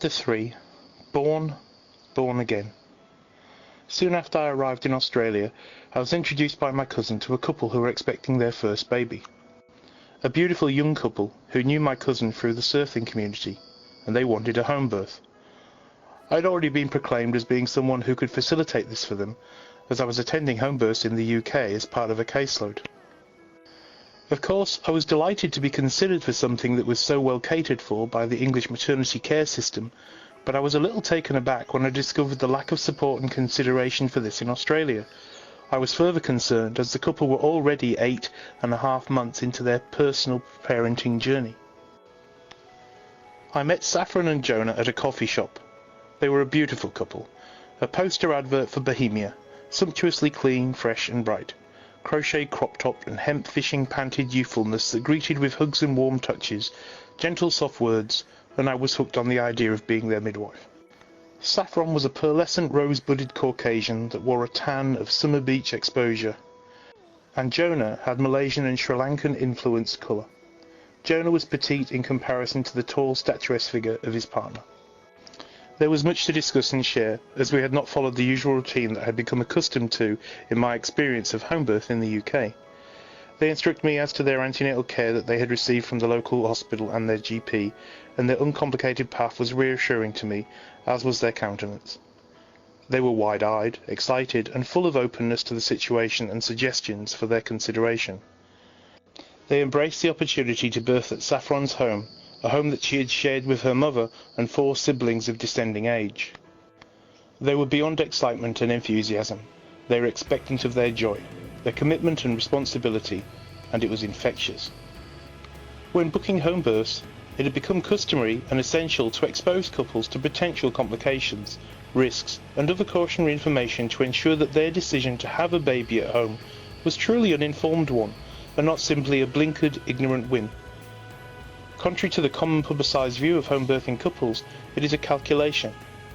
Chapter 3. Born Again. Soon after I arrived in Australia, I was introduced by my cousin to a couple who were expecting their first baby. A beautiful young couple who knew my cousin through the surfing community, and they wanted a home birth. I had already been proclaimed as being someone who could facilitate this for them, as I was attending home births in the UK as part of a caseload. Of course, I was delighted to be considered for something that was so well catered for by the English maternity care system, but I was a little taken aback when I discovered the lack of support and consideration for this in Australia. I was further concerned as the couple were already 8.5 months into their personal parenting journey. I met Saffron and Jonah at a coffee shop. They were a beautiful couple, a poster advert for Bohemia, sumptuously clean, fresh and bright. Crochet crop top and hemp fishing panted youthfulness that greeted with hugs and warm touches, gentle soft words, and I was hooked on the idea of being their midwife. Saffron was a pearlescent rose-budded Caucasian that wore a tan of summer beach exposure, and Jonah had Malaysian and Sri Lankan influenced colour. Jonah was petite in comparison to the tall statuesque figure of his partner. There was much to discuss and share, as we had not followed the usual routine that I had become accustomed to in my experience of home birth in the UK. They instructed me as to their antenatal care that they had received from the local hospital and their GP, and their uncomplicated path was reassuring to me, as was their countenance. They were wide-eyed, excited, and full of openness to the situation and suggestions for their consideration. They embraced the opportunity to birth at Saffron's home, a home that she had shared with her mother and 4 siblings of descending age. They were beyond excitement and enthusiasm. They were expectant of their joy, their commitment and responsibility, and it was infectious. When booking home births, it had become customary and essential to expose couples to potential complications, risks, and other cautionary information to ensure that their decision to have a baby at home was truly an informed one, and not simply a blinkered, ignorant whim. Contrary to the common publicised view of home birthing couples, it is a calculation,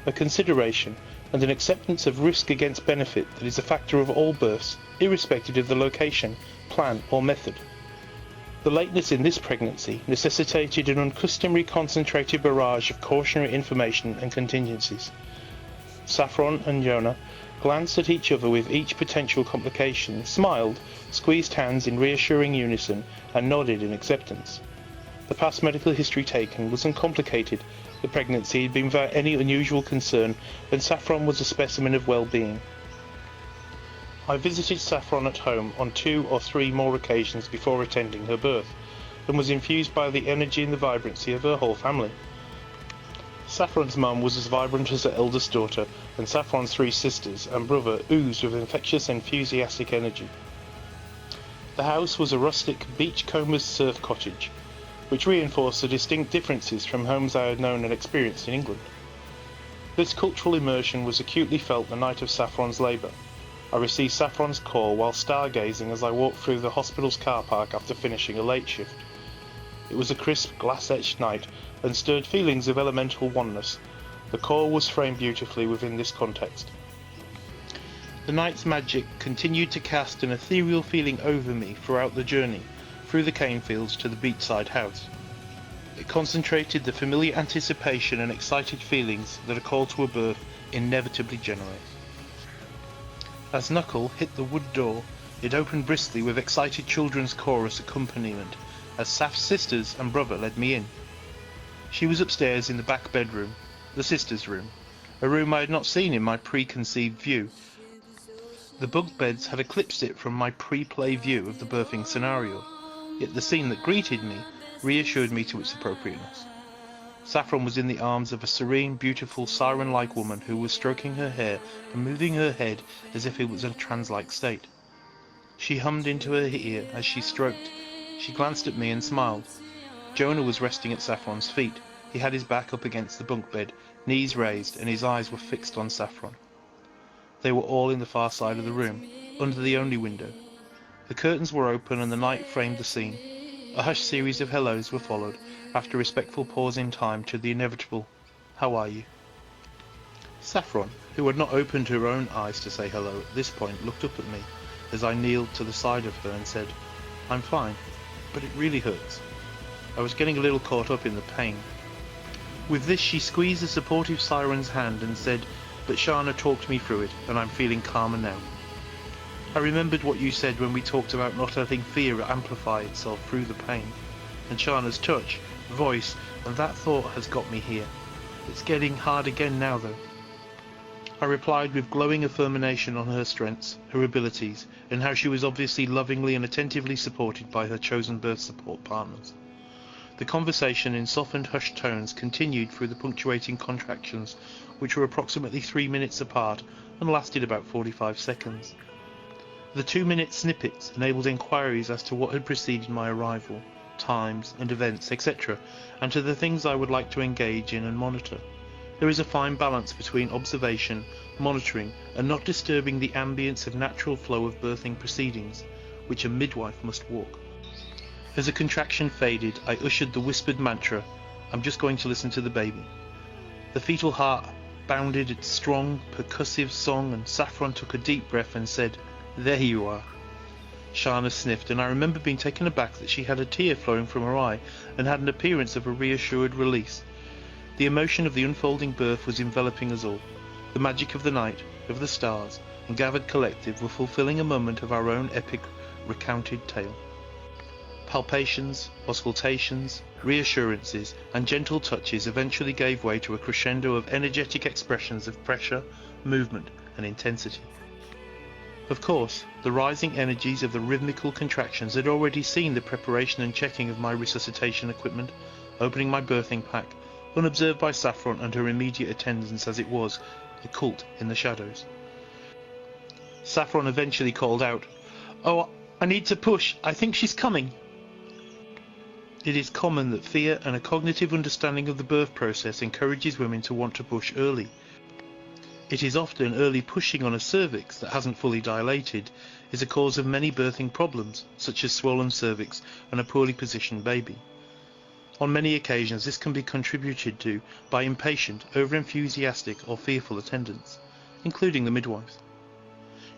a consideration, and an acceptance of risk against benefit that is a factor of all births, irrespective of the location, plan or method. The lateness in this pregnancy necessitated an uncustomary concentrated barrage of cautionary information and contingencies. Saffron and Jonah glanced at each other with each potential complication, smiled, squeezed hands in reassuring unison, and nodded in acceptance. The past medical history taken was uncomplicated. The pregnancy had been without any unusual concern, and Saffron was a specimen of well-being. I visited Saffron at home on 2 or 3 more occasions before attending her birth, and was infused by the energy and the vibrancy of her whole family. Saffron's mum was as vibrant as her eldest daughter, and Saffron's 3 sisters and brother oozed with infectious, enthusiastic energy. The house was a rustic, beachcombers surf cottage, which reinforced the distinct differences from homes I had known and experienced in England. This cultural immersion was acutely felt the night of Saffron's labour. I received Saffron's call while stargazing as I walked through the hospital's car park after finishing a late shift. It was a crisp, glass-etched night, and stirred feelings of elemental oneness. The call was framed beautifully within this context. The night's magic continued to cast an ethereal feeling over me throughout the journey, through the cane fields to the beachside house. It concentrated the familiar anticipation and excited feelings that a call to a birth inevitably generates. As Knuckle hit the wood door, it opened briskly with excited children's chorus accompaniment as Saf's sisters and brother led me in. She was upstairs in the back bedroom, the sisters' room, a room I had not seen in my preconceived view. The bunk beds had eclipsed it from my pre-play view of the birthing scenario. Yet the scene that greeted me reassured me to its appropriateness. Saffron was in the arms of a serene, beautiful, siren-like woman who was stroking her hair and moving her head as if it was in a trance-like state. She hummed into her ear as she stroked. She glanced at me and smiled. Jonah was resting at Saffron's feet. He had his back up against the bunk bed, knees raised, and his eyes were fixed on Saffron. They were all in the far side of the room, under the only window. The curtains were open and the night framed the scene. A hushed series of hellos were followed, after a respectful pause in time to the inevitable, "How are you?" Saffron, who had not opened her own eyes to say hello at this point, looked up at me as I kneeled to the side of her and said, "I'm fine, but it really hurts." I was getting a little caught up in the pain. With this she squeezed the supportive siren's hand and said, "But Shana talked me through it, and I'm feeling calmer now. I remembered what you said when we talked about not letting fear amplify itself through the pain, and Shana's touch, voice, and that thought has got me here. It's getting hard again now though." I replied with glowing affirmation on her strengths, her abilities, and how she was obviously lovingly and attentively supported by her chosen birth support partners. The conversation in softened hushed tones continued through the punctuating contractions, which were approximately 3 minutes apart and lasted about 45 seconds. The 2-minute snippets enabled inquiries as to what had preceded my arrival, times and events, etc., and to the things I would like to engage in and monitor. There is a fine balance between observation, monitoring, and not disturbing the ambience of natural flow of birthing proceedings, which a midwife must walk. As a contraction faded, I ushered the whispered mantra, "I'm just going to listen to the baby." The fetal heart bounded its strong, percussive song, and Saffron took a deep breath and said, "There you are." Shana sniffed, and I remember being taken aback that she had a tear flowing from her eye and had an appearance of a reassured release. The emotion of the unfolding birth was enveloping us all. The magic of the night, of the stars, and gathered collective were fulfilling a moment of our own epic recounted tale. Palpations, auscultations, reassurances, and gentle touches eventually gave way to a crescendo of energetic expressions of pressure, movement, and intensity. Of course, the rising energies of the rhythmical contractions had already seen the preparation and checking of my resuscitation equipment, opening my birthing pack, unobserved by Saffron and her immediate attendants as it was, a cult in the shadows. Saffron eventually called out, "Oh, I need to push, I think she's coming." It is common that fear and a cognitive understanding of the birth process encourages women to want to push early. It is often early pushing on a cervix that hasn't fully dilated is a cause of many birthing problems, such as swollen cervix and a poorly positioned baby. On many occasions this can be contributed to by impatient, over-enthusiastic or fearful attendants, including the midwives.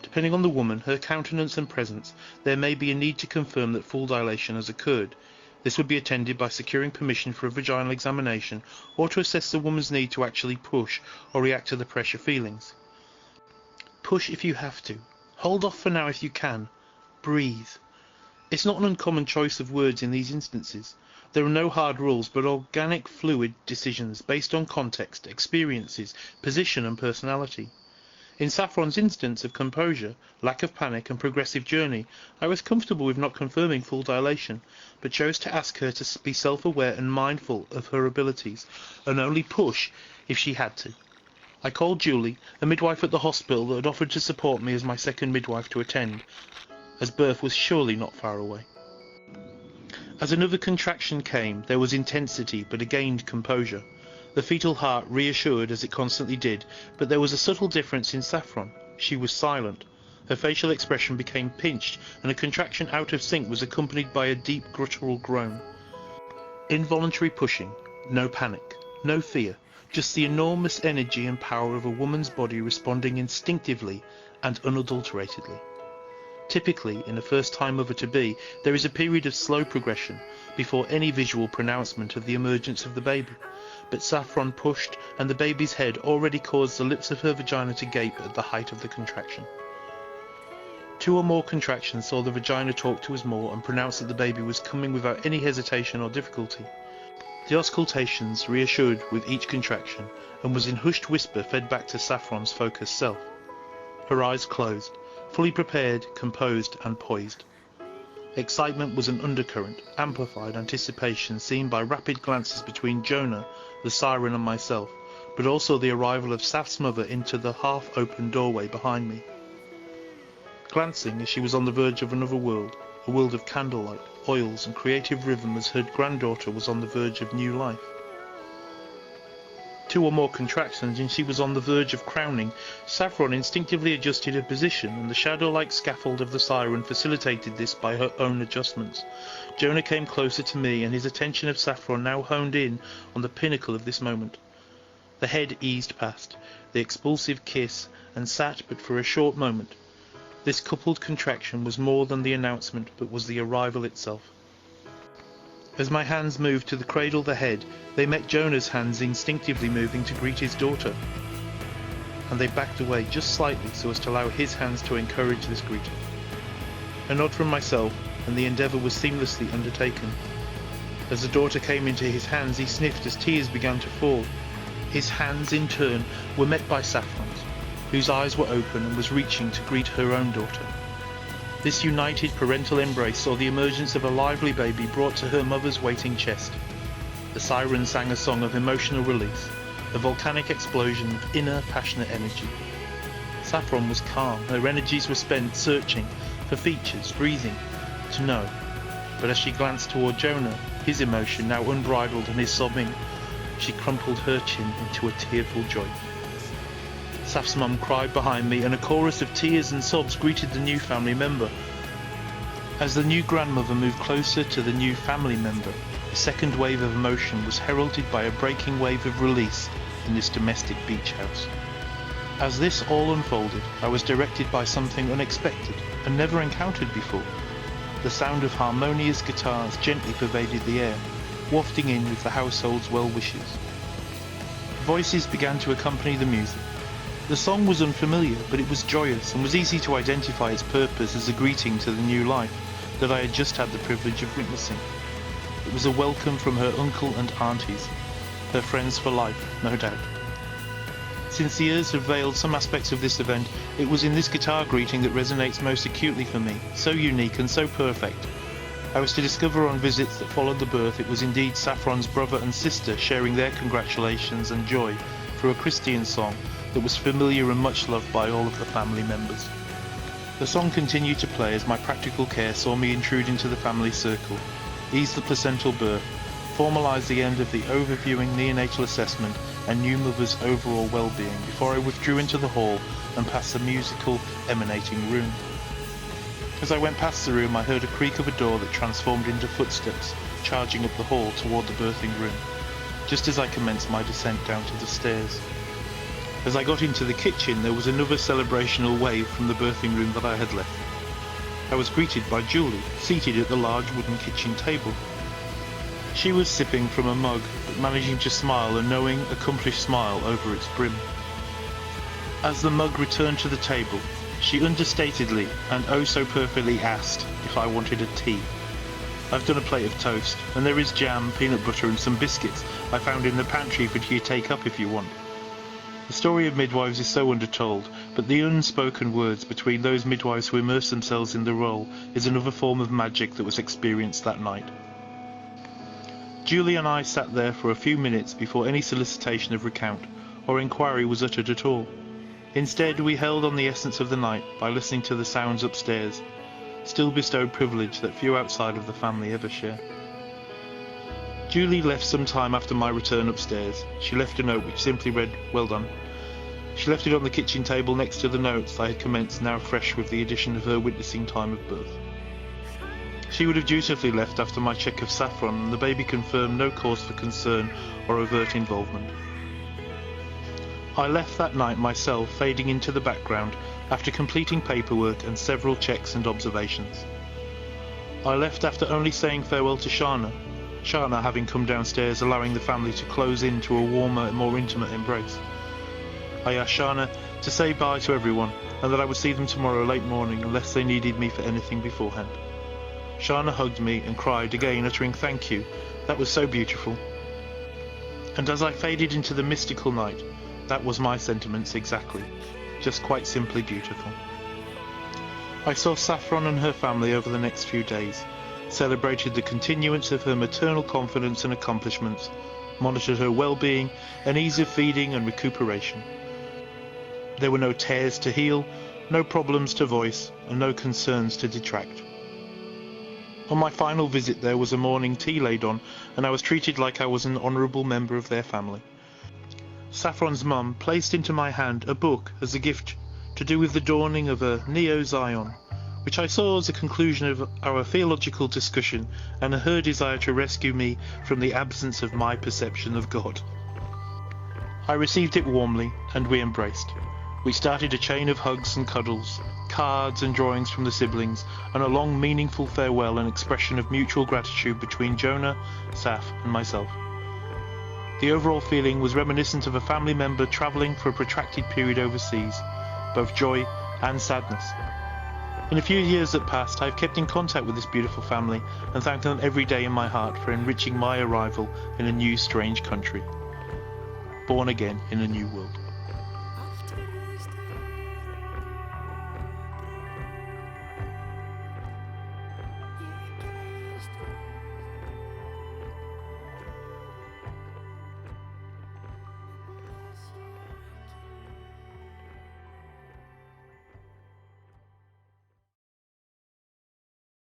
Depending on the woman, her countenance and presence, there may be a need to confirm that full dilation has occurred. This would be attended by securing permission for a vaginal examination or to assess the woman's need to actually push or react to the pressure feelings. Push if you have to. Hold off for now if you can. Breathe. It's not an uncommon choice of words in these instances. There are no hard rules, but organic fluid decisions based on context, experiences, position and personality. In Saffron's instance of composure, lack of panic and progressive journey, I was comfortable with not confirming full dilation, but chose to ask her to be self-aware and mindful of her abilities, and only push if she had to. I called Julie, a midwife at the hospital that had offered to support me as my second midwife to attend, as birth was surely not far away. As another contraction came, there was intensity, but again composure. The fetal heart reassured as it constantly did, but there was a subtle difference in Saffron. She was silent. Her facial expression became pinched, and a contraction out of sync was accompanied by a deep guttural groan. Involuntary pushing, no panic, no fear, just the enormous energy and power of a woman's body responding instinctively and unadulteratedly. Typically, in a first-time mother-to-be, there is a period of slow progression before any visual pronouncement of the emergence of the baby. But Saffron pushed, and the baby's head already caused the lips of her vagina to gape at the height of the contraction. 2 or more contractions saw the vagina talk to us more and pronounce that the baby was coming without any hesitation or difficulty. The auscultations reassured with each contraction, and was in hushed whisper fed back to Saffron's focused self. Her eyes closed, fully prepared, composed and poised. Excitement was an undercurrent, amplified anticipation seen by rapid glances between Jonah, the siren and myself, but also the arrival of Saf's mother into the half-open doorway behind me. Glancing as she was on the verge of another world, a world of candlelight, oils and creative rhythm as her granddaughter was on the verge of new life. 2 or more contractions and she was on the verge of crowning. Saffron instinctively adjusted her position, and the shadow-like scaffold of the siren facilitated this by her own adjustments. Jonah came closer to me, and his attention of Saffron now honed in on the pinnacle of this moment. The head eased past, the expulsive kiss, and sat but for a short moment. This coupled contraction was more than the announcement, but was the arrival itself. As my hands moved to cradle the head, they met Jonah's hands instinctively moving to greet his daughter, and they backed away just slightly so as to allow his hands to encourage this greeting. A nod from myself, and the endeavour was seamlessly undertaken. As the daughter came into his hands, he sniffed as tears began to fall. His hands, in turn, were met by Saffron's, whose eyes were open and was reaching to greet her own daughter. This united parental embrace saw the emergence of a lively baby brought to her mother's waiting chest. The siren sang a song of emotional release, a volcanic explosion of inner, passionate energy. Saffron was calm, her energies were spent searching for features, breathing, to know. But as she glanced toward Jonah, his emotion now unbridled and his sobbing, she crumpled her chin into a tearful joy. Saf's mum cried behind me, and a chorus of tears and sobs greeted the new family member. As the new grandmother moved closer to the new family member, a second wave of emotion was heralded by a breaking wave of release in this domestic beach house. As this all unfolded, I was directed by something unexpected and never encountered before. The sound of harmonious guitars gently pervaded the air, wafting in with the household's well wishes. Voices began to accompany the music. The song was unfamiliar, but it was joyous and was easy to identify its purpose as a greeting to the new life that I had just had the privilege of witnessing. It was a welcome from her uncle and aunties, her friends for life, no doubt. Since the years have veiled some aspects of this event, it was in this guitar greeting that resonates most acutely for me, so unique and so perfect. I was to discover on visits that followed the birth it was indeed Saffron's brother and sister sharing their congratulations and joy through a Christian song that was familiar and much loved by all of the family members. The song continued to play as my practical care saw me intrude into the family circle, ease the placental birth, formalise the end of the overviewing neonatal assessment and new mother's overall well-being before I withdrew into the hall and past the musical emanating room. As I went past the room, I heard a creak of a door that transformed into footsteps charging up the hall toward the birthing room, just as I commenced my descent down to the stairs. As I got into the kitchen, there was another celebrational wave from the birthing room that I had left. I was greeted by Julie, seated at the large wooden kitchen table. She was sipping from a mug, but managing to smile a knowing, accomplished smile over its brim. As the mug returned to the table, she understatedly and oh so perfectly asked if I wanted a tea. I've done a plate of toast, and there is jam, peanut butter and some biscuits I found in the pantry for you to take up if you want. The story of midwives is so undertold, but the unspoken words between those midwives who immerse themselves in the role is another form of magic that was experienced that night. Julie and I sat there for a few minutes before any solicitation of recount or inquiry was uttered at all. Instead, we held on the essence of the night by listening to the sounds upstairs, still bestowed privilege that few outside of the family ever share. Julie left some time after my return upstairs. She left a note which simply read, "Well done." She left it on the kitchen table next to the notes I had commenced, now fresh with the addition of her witnessing time of birth. She would have dutifully left after my check of Saffron, and the baby confirmed no cause for concern or overt involvement. I left that night myself, fading into the background after completing paperwork and several checks and observations. I left after only saying farewell to Shana having come downstairs, allowing the family to close in to a warmer and more intimate embrace. I asked Shana to say bye to everyone and that I would see them tomorrow late morning unless they needed me for anything beforehand. Shana hugged me and cried again, uttering thank you. That was so beautiful. And as I faded into the mystical night, that was my sentiments exactly, just quite simply beautiful. I saw Saffron and her family over the next few days, celebrated the continuance of her maternal confidence and accomplishments, monitored her well-being and ease of feeding and recuperation. There were no tears to heal, no problems to voice, and no concerns to detract. On my final visit there was a morning tea laid on, and I was treated like I was an honourable member of their family. Saffron's mum placed into my hand a book as a gift to do with the dawning of a Neo-Zion, which I saw as a conclusion of our theological discussion and her desire to rescue me from the absence of my perception of God. I received it warmly, and we embraced. We started a chain of hugs and cuddles, cards and drawings from the siblings, and a long meaningful farewell and expression of mutual gratitude between Jonah, Saf and myself. The overall feeling was reminiscent of a family member travelling for a protracted period overseas, both joy and sadness. In a few years that passed, I have kept in contact with this beautiful family and thank them every day in my heart for enriching my arrival in a new strange country. Born again in a new world.